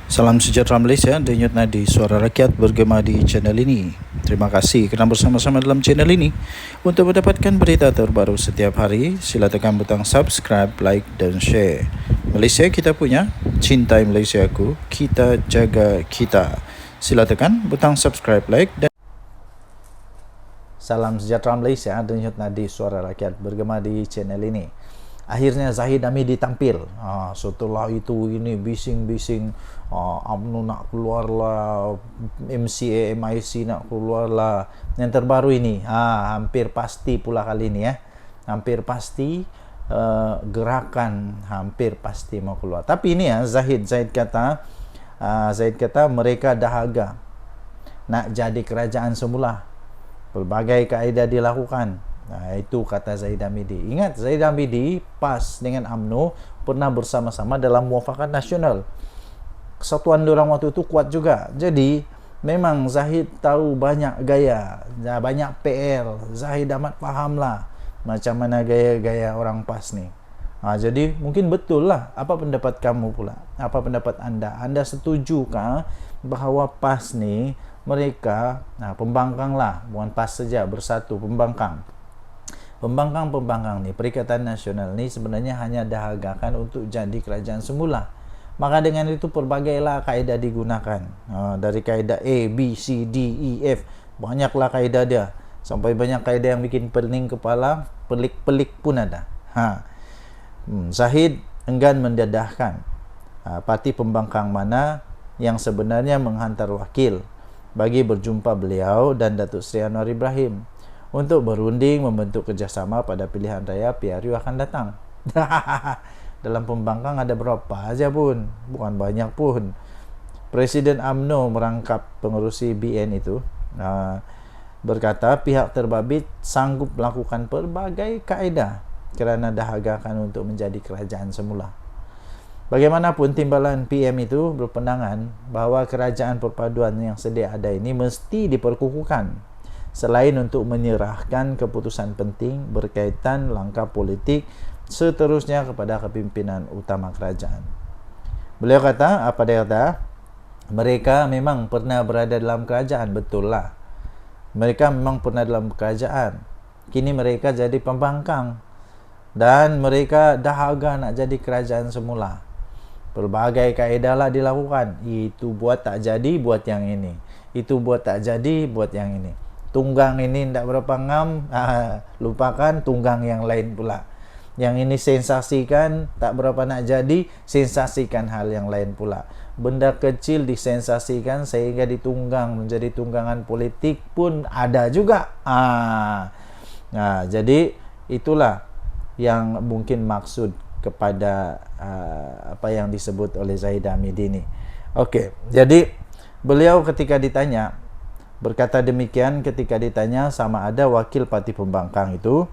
Salam sejahtera Malaysia, denyut nadi suara rakyat bergema di channel ini. Terima kasih kerana bersama-sama dalam channel ini. Untuk mendapatkan berita terbaru setiap hari, sila tekan butang subscribe, like dan share. Malaysia kita punya, cintai Malaysia aku, kita jaga kita. Sila tekan butang subscribe, like dan Salam sejahtera Malaysia, denyut nadi suara rakyat bergema di channel ini. Akhirnya Zahid Hamidi tampil. Setelah itu ini bising-bising, UMNO nak keluar lah, MCA, MIC nak keluar lah. Yang terbaru ini, hampir pasti pula kali ini ya. Hampir pasti gerakan hampir pasti mau keluar. Tapi ini ya, Zahid kata mereka dahaga nak jadi kerajaan semula. Pelbagai kaedah dilakukan. Itu kata Zahid Hamidi. Ingat, Zahid Hamidi PAS dengan UMNO pernah bersama-sama dalam muafakat nasional. Kesatuan diorang waktu itu kuat juga. Jadi memang Zahid tahu banyak gaya, banyak PR. Zahid amat fahamlah macam mana gaya-gaya orang PAS ni. Jadi mungkin betul lah. Apa pendapat kamu pula? Apa pendapat anda? Anda setujukah bahawa PAS ni mereka pembangkang lah, bukan PAS saja, bersatu pembangkang ni, Perikatan Nasional ni sebenarnya hanya dahagakan untuk jadi kerajaan semula. Maka dengan itu perbagailah kaedah digunakan, dari kaedah A, B, C, D, E, F, banyaklah kaedah dia, sampai banyak kaedah yang bikin pening kepala, pelik-pelik pun ada. Zahid enggan mendedahkan parti pembangkang mana yang sebenarnya menghantar wakil bagi berjumpa beliau dan Datuk Seri Anwar Ibrahim untuk berunding membentuk kerjasama pada pilihan raya PRU akan datang. Dalam pembangkang ada berapa aja pun, bukan banyak pun. Presiden UMNO merangkap pengerusi BN itu, berkata pihak terbabit sanggup melakukan pelbagai kaedah kerana dahagakan untuk menjadi kerajaan semula. Bagaimanapun, timbalan PM itu berpandangan bahawa kerajaan perpaduan yang sedia ada ini mesti diperkukuhkan, selain untuk menyerahkan keputusan penting berkaitan langkah politik seterusnya kepada kepimpinan utama kerajaan. Beliau kata, apa dia kata? Mereka memang pernah berada dalam kerajaan, betul lah. Mereka memang pernah dalam kerajaan. Kini mereka jadi pembangkang dan mereka dahaga nak jadi kerajaan semula. Pelbagai kaedah lah dilakukan. Itu buat tak jadi, buat yang ini. Itu buat tak jadi, buat yang ini. Tunggang ini tidak berapa ngam, lupakan tunggang yang lain pula. Yang ini sensasikan, tak berapa nak jadi, sensasikan hal yang lain pula. Benda kecil disensasikan sehingga ditunggang menjadi tunggangan politik pun ada juga. Jadi itulah yang mungkin maksud kepada apa yang disebut oleh Zahid Hamidi ini. Okey, jadi beliau ketika ditanya berkata demikian ketika ditanya sama ada wakil parti pembangkang itu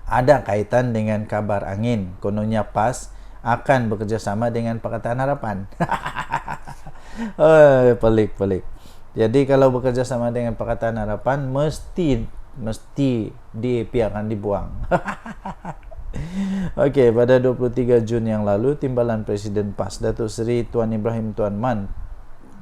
ada kaitan dengan kabar angin, kononnya PAS akan bekerjasama dengan Pakatan Harapan. Pelik. Jadi kalau bekerjasama dengan Pakatan Harapan mesti DAP akan dibuang. Okey, pada 23 Jun yang lalu, timbalan Presiden PAS Datuk Seri Tuan Ibrahim Tuan Man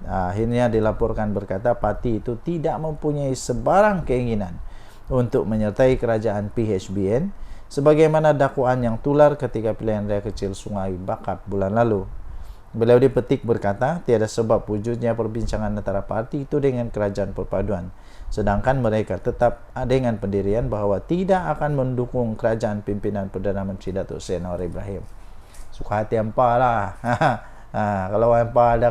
akhirnya dilaporkan berkata parti itu tidak mempunyai sebarang keinginan untuk menyertai kerajaan PHBN sebagaimana dakwaan yang tular ketika pilihan raya kecil Sungai Bakap bulan lalu. Beliau dipetik berkata tiada sebab wujudnya perbincangan antara parti itu dengan kerajaan perpaduan, sedangkan mereka tetap dengan pendirian bahawa tidak akan mendukung kerajaan pimpinan Perdana Menteri Datuk Seri Anwar Ibrahim. Suka hati hampa lah. Kalau hampa ada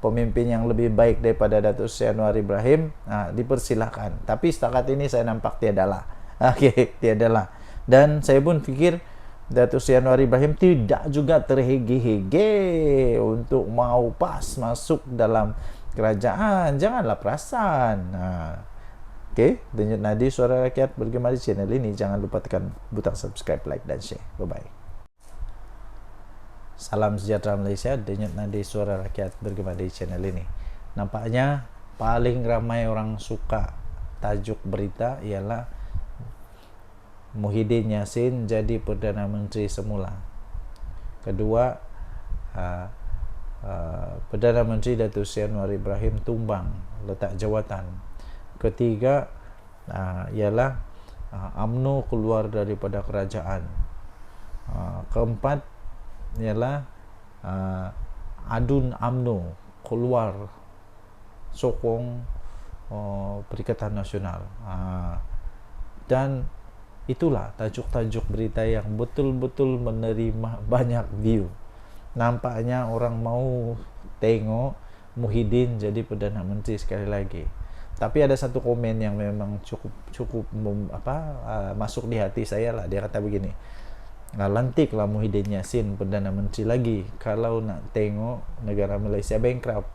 pemimpin yang lebih baik daripada Datuk Seri Anwar Ibrahim, dipersilakan. Tapi setakat ini saya nampak tiadalah. Tiadalah. Dan saya pun fikir Datuk Seri Anwar Ibrahim tidak juga terhege-hege untuk mau PAS masuk dalam kerajaan. Janganlah perasan. Okey, denyut nadi suara rakyat bergema di channel ini. Jangan lupa tekan butang subscribe, like dan share. Bye-bye. Salam sejahtera Malaysia, denyut nadi suara rakyat bergema di channel ini. Nampaknya paling ramai orang suka tajuk berita ialah Muhyiddin Yassin jadi Perdana Menteri semula. Kedua, Perdana Menteri Datuk Seri Anwar Ibrahim tumbang letak jawatan. Ketiga ialah UMNO keluar daripada kerajaan. Keempat ialah ADUN UMNO keluar sokong Perikatan Nasional. Dan itulah tajuk-tajuk berita yang betul-betul menerima banyak view. Nampaknya orang mau tengok Muhyiddin jadi Perdana Menteri sekali lagi. Tapi ada satu komen yang memang cukup masuk di hati saya lah. Dia kata begini, lantiklah Muhyiddin Yassin Perdana Menteri lagi kalau nak tengok negara Malaysia bankrupt.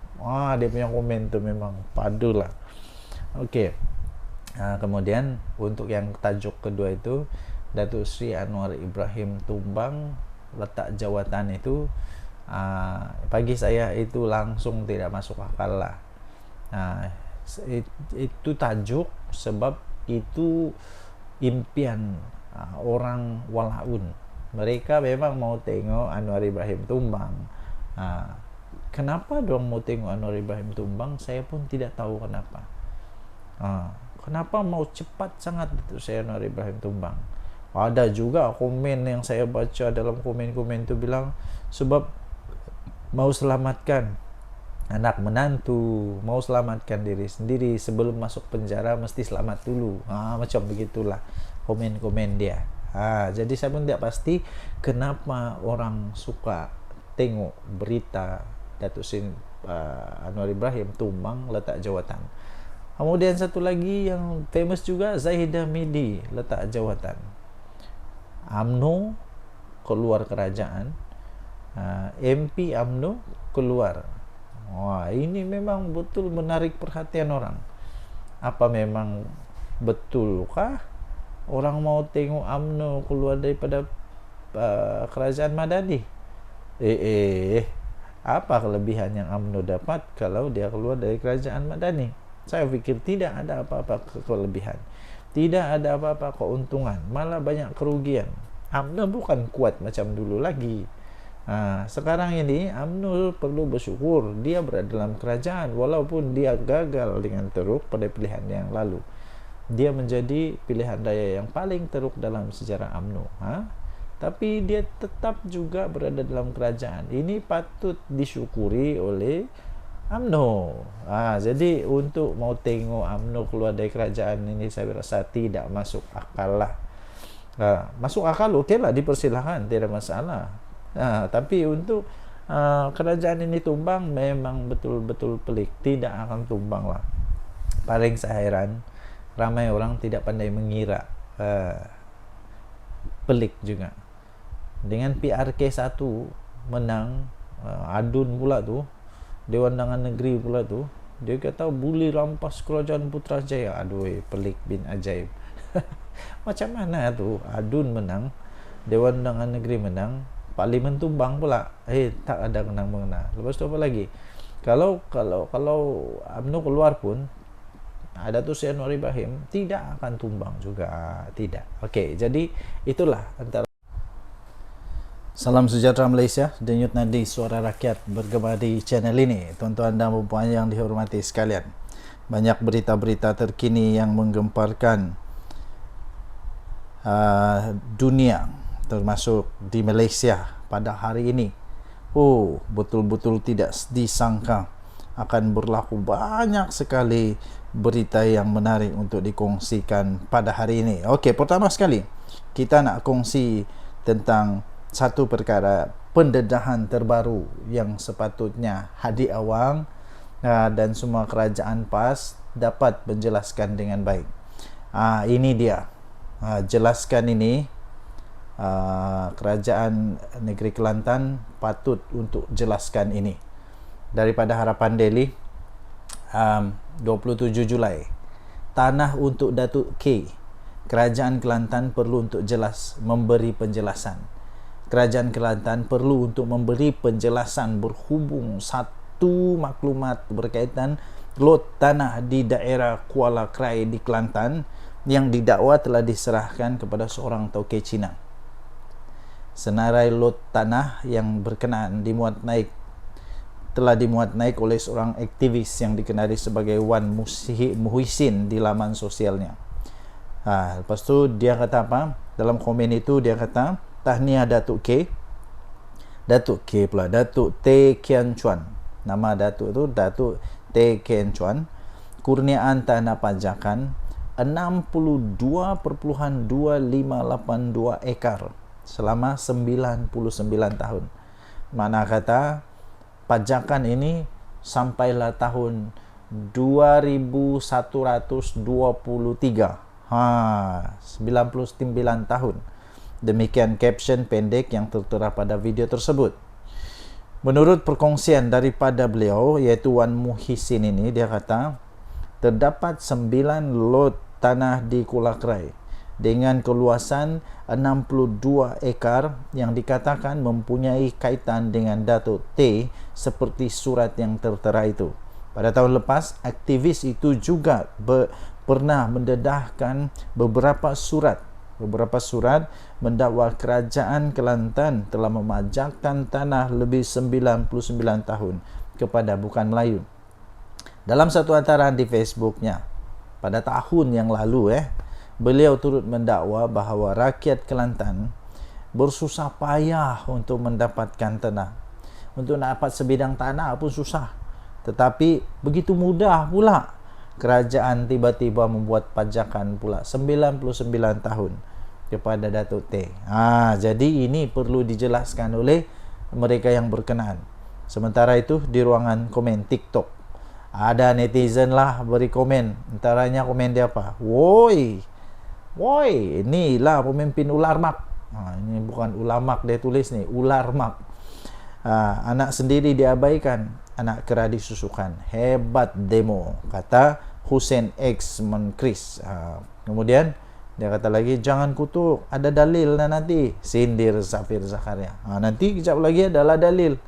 Dia punya komen tu memang padu lah. Okey. Kemudian untuk yang tajuk kedua itu, Datuk Seri Anwar Ibrahim tumbang letak jawatan itu, bagi saya itu langsung tidak masuk akal lah. Itu tajuk sebab itu impian orang walaun. Mereka memang mau tengok Anwar Ibrahim tumbang. Kenapa dong mau tengok Anwar Ibrahim tumbang? Saya pun tidak tahu kenapa. Kenapa mau cepat sangat itu saya Anwar Ibrahim tumbang? Ada juga komen yang saya baca dalam komen-komen itu bilang sebab mau selamatkan anak menantu, mau selamatkan diri sendiri, sebelum masuk penjara mesti selamat dulu. Macam begitulah komen-komen dia. Jadi saya pun tidak pasti kenapa orang suka tengok berita Datuk Seri Anwar Ibrahim tumbang letak jawatan. Kemudian satu lagi yang famous juga, Zahidah Midi letak jawatan. UMNO keluar kerajaan, MP UMNO keluar. Ini memang betul menarik perhatian orang. Apa memang betulkah orang mau tengok UMNO keluar daripada kerajaan Madani? Apa kelebihan yang UMNO dapat kalau dia keluar dari kerajaan Madani? Saya pikir tidak ada apa-apa kelebihan, tidak ada apa-apa keuntungan, malah banyak kerugian. UMNO bukan kuat macam dulu lagi. Sekarang ini UMNO perlu bersyukur dia berada dalam kerajaan, walaupun dia gagal dengan teruk pada pilihan yang lalu. Dia menjadi pilihan raya yang paling teruk dalam sejarah UMNO. Tapi dia tetap juga berada dalam kerajaan. Ini patut disyukuri oleh UMNO. Jadi untuk mau tengok UMNO keluar dari kerajaan ini, saya rasa tidak masuk akal lah. Masuk akal okey lah, dipersilakan, tidak masalah. Tapi untuk kerajaan ini tumbang memang betul-betul pelik. Tidak akan tumbang lah. Paling saya heran, ramai orang tidak pandai mengira. Pelik juga. Dengan PRK 1 menang, ADUN pula tu, Dewan Undangan Negeri pula tu, dia kata boleh rampas kerajaan Putrajaya. Pelik bin ajaib. Macam mana tu ADUN menang, Dewan Undangan Negeri menang, Parlimen tumbang pula. Tak ada kena-mengena. Lepas tu apa lagi? Kalau UMNO keluar pun, Datuk Seri Anwar Ibrahim tidak akan tumbang juga. Tidak. Okey, jadi itulah antara. Salam sejahtera Malaysia, denyut nadi suara rakyat bergema di channel ini. Tuan-tuan dan puan yang dihormati sekalian, banyak berita-berita terkini yang menggemparkan dunia, termasuk di Malaysia pada hari ini. Betul-betul tidak disangka akan berlaku banyak sekali berita yang menarik untuk dikongsikan pada hari ini. Okey, pertama sekali kita nak kongsi tentang satu perkara pendedahan terbaru yang sepatutnya Hadi Awang dan semua kerajaan PAS dapat menjelaskan dengan baik. Ini dia. Jelaskan ini. Kerajaan Negeri Kelantan patut untuk jelaskan ini. Daripada Harapan Daily, 27 Julai. Tanah untuk Datuk K. Kerajaan Kelantan perlu untuk memberi penjelasan. Kerajaan Kelantan perlu untuk memberi penjelasan berhubung satu maklumat berkaitan lot tanah di daerah Kuala Krai di Kelantan yang didakwa telah diserahkan kepada seorang tauke Cina. Senarai lot tanah yang berkenaan dimuat naik telah dimuat naik oleh seorang aktivis yang dikenali sebagai Wan Muhsin di laman sosialnya. Lepas tu dia kata apa? Dalam komen itu dia kata, tahniah Datuk K pula, Datuk Tay Kian Chuan. Nama Datuk tu Datuk Tay Kian Chuan. Kurniaan tanah pajakan 62.2582 ekar selama 99 tahun. Mana kata pajakan ini sampailah tahun 2123. 99 tahun. Demikian caption pendek yang tertera pada video tersebut. Menurut perkongsian daripada beliau, iaitu Wan Muhsin ini, dia kata terdapat 9 lot tanah di Kulakrai dengan keluasan 62 ekar yang dikatakan mempunyai kaitan dengan Datuk T seperti surat yang tertera itu. Pada tahun lepas, aktivis itu juga pernah mendedahkan beberapa surat mendakwa kerajaan Kelantan telah memajakkan tanah lebih 99 tahun kepada bukan Melayu. Dalam satu hantaran di Facebooknya pada tahun yang lalu, beliau turut mendakwa bahawa rakyat Kelantan bersusah payah untuk mendapatkan tanah. Untuk nak dapat sebidang tanah pun susah. Tetapi begitu mudah pula kerajaan tiba-tiba membuat pajakan pula 99 tahun kepada Datuk T. Jadi ini perlu dijelaskan oleh mereka yang berkenaan. Sementara itu di ruangan komen TikTok ada netizen lah beri komen. Antaranya komen dia apa? Woi, inilah pemimpin ular mak. Ini bukan ulamak dia tulis nih, ular mak. Anak sendiri diabaikan, anak kera disusukan. Hebat demo, kata Hussein X Menkris. Kemudian dia kata lagi, jangan kutuk, ada dalil nanti. Sindir Zafir Zakaria. Nanti kejap lagi adalah dalil.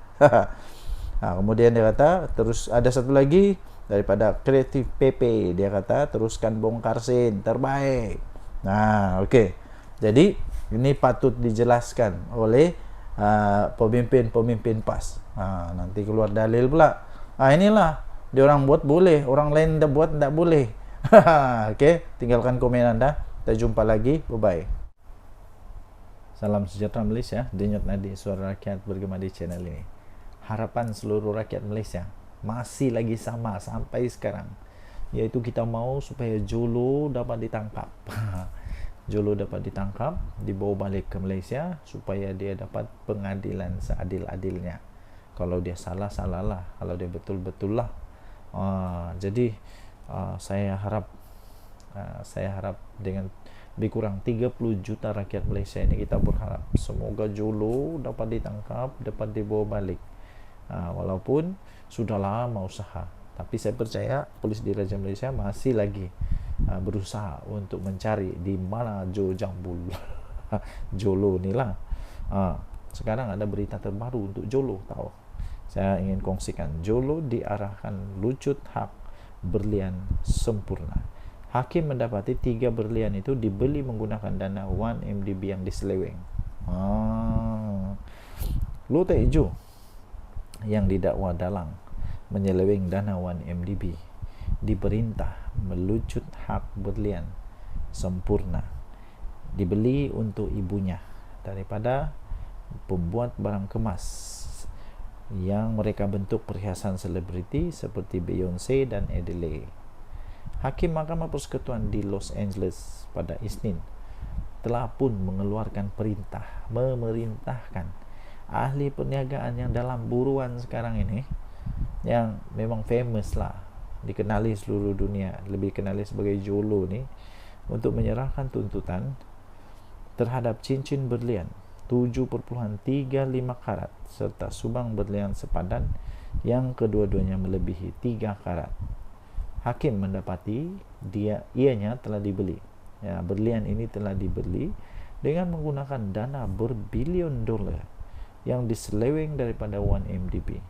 Kemudian dia kata, terus ada satu lagi daripada Kreatif PP. Dia kata, teruskan bongkar sin, terbaik. Okey. Jadi ini patut dijelaskan oleh pemimpin PAS. Nanti keluar dalil pula. Inilah dia orang buat boleh, orang lain dah buat tak boleh. Okey, tinggalkan komen anda. Kita jumpa lagi. Bye-bye. Salam sejahtera Malaysia. Denyut nadi suara rakyat bergema di channel ini. Harapan seluruh rakyat Malaysia masih lagi sama sampai sekarang, iaitu kita mau supaya Jolo dapat ditangkap. Jolo dapat ditangkap, dibawa balik ke Malaysia supaya dia dapat pengadilan seadil-adilnya. Kalau dia salah, salahlah. Kalau dia betul-betul lah. Jadi saya harap dengan lebih kurang 30 juta rakyat Malaysia ini, kita berharap semoga Jolo dapat ditangkap, dapat dibawa balik. Walaupun sudah lama usaha, tapi saya percaya polis di Raja Malaysia masih lagi berusaha untuk mencari di mana Jo Jambul. Jolo ni lah. Sekarang ada berita terbaru untuk Jolo, tahu. Saya ingin kongsikan, Jolo diarahkan lucut hak berlian sempurna. Hakim mendapati 3 berlian itu dibeli menggunakan dana 1MDB yang diseleweng. Lu tak hijau yang didakwa dalang menyeleweng dana 1MDB diperintah melucut hak berlian sempurna dibeli untuk ibunya daripada pembuat barang kemas yang mereka bentuk perhiasan selebriti seperti Beyonce dan Adele. Hakim Mahkamah Persekutuan di Los Angeles pada Isnin telah pun mengeluarkan perintah memerintahkan ahli perniagaan yang dalam buruan sekarang ini, yang memang famous lah, dikenali seluruh dunia, lebih dikenali sebagai Jolo ni, untuk menyerahkan tuntutan terhadap cincin berlian 7.35 karat serta subang berlian sepadan yang kedua-duanya melebihi 3 karat. Hakim mendapati ianya telah dibeli. Berlian ini telah dibeli dengan menggunakan dana berbilion dolar yang diseleweng daripada 1MDB.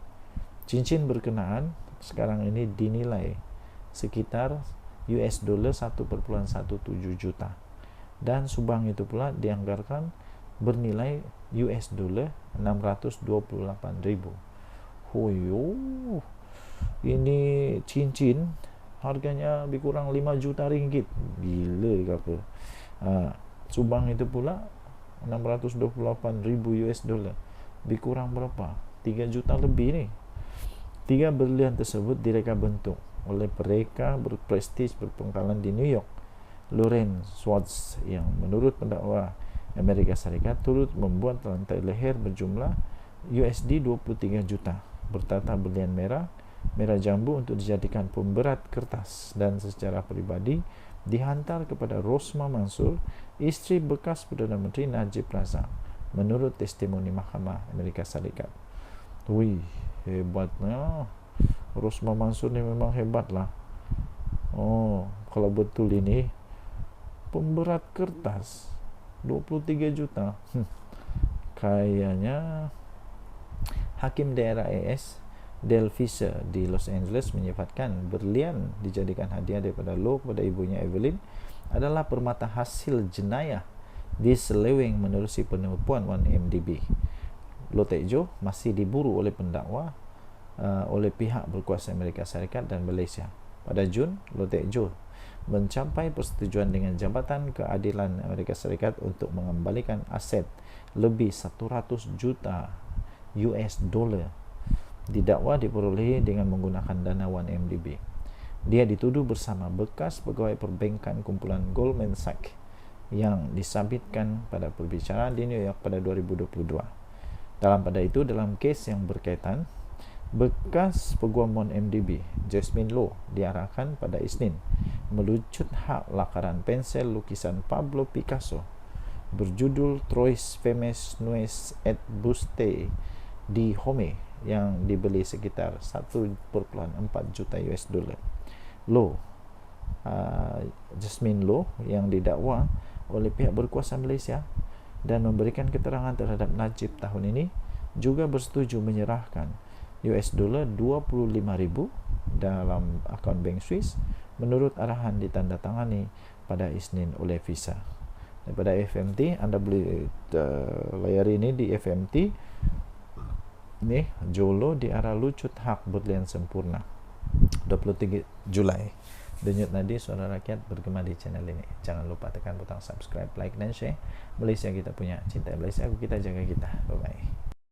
Cincin berkenaan sekarang ini dinilai sekitar US dollar 1.17 juta, dan subang itu pula dianggarkan bernilai US dollar 628,000. Hoyo, ini cincin harganya lebih kurang 5 juta ringgit. Gila ke apa. Subang itu pula 628,000 US dollar. Lebih kurang berapa? 3 juta lebih nih. 3 berlian tersebut direka bentuk oleh mereka berprestis berpengalaman di New York, Lawrence Schwartz, yang menurut pendakwa Amerika Serikat turut membuat rantai leher berjumlah USD 23 juta bertata berlian merah jambu untuk dijadikan pemberat kertas dan secara pribadi dihantar kepada Rosma Mansur, istri bekas Perdana Menteri Najib Razak, menurut testimoni Mahkamah Amerika Serikat. Wih, hebatnya Rosma Mansur ni memang hebat lah. Kalau betul ini pemberat kertas 23 juta. Kayaknya Hakim Daerah AS Del Fisher di Los Angeles menyifatkan berlian dijadikan hadiah daripada Low kepada ibunya Evelyn adalah permata hasil jenayah diseleweng menerusi penipuan 1MDB. Low Taek Joe masih diburu oleh pendakwa oleh pihak berkuasa Amerika Serikat dan Malaysia. Pada Jun, Low Taek Joe mencapai persetujuan dengan Jabatan Keadilan Amerika Serikat untuk mengembalikan aset lebih 100 juta US dollar didakwa diperolehi dengan menggunakan dana 1MDB. Dia dituduh bersama bekas pegawai perbankan kumpulan Goldman Sachs yang disabitkan pada perbicaraan di New York pada 2022. Pada itu, dalam kes yang berkaitan, bekas peguam 1MDB Jasmine Low diarahkan pada Isnin melucut hak lakaran pensel lukisan Pablo Picasso berjudul Trois Femmes Nues et Buste di Home yang dibeli sekitar 1.4 juta US dollar. Jasmine Low yang didakwa oleh pihak berkuasa Malaysia dan memberikan keterangan terhadap Najib tahun ini juga bersetuju menyerahkan US dollar 25,000 dalam akaun bank Swiss menurut arahan ditandatangani pada Isnin oleh Visa. Daripada FMT, anda boleh layari ini di FMT. Ni Jolo diarah lucut hak berlian sempurna 23 Julai. Denyut nadi suara rakyat bergema di channel ini. Jangan lupa tekan butang subscribe, like dan share. Malaysia kita punya, cinta Malaysia, kita jaga kita. Bye bye.